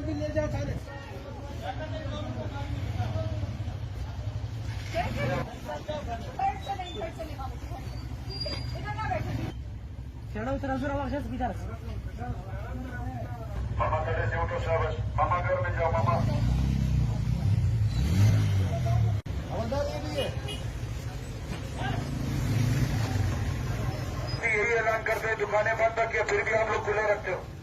भी ले जाओ सारे मामा गले से उठो शाबाश, मामा घर में जाओ मामा। हवलदार ये भी है। यही ऐलान करते हैं दुकानें बंद रखिए, फिर भी हम लोग खुले रखते हो।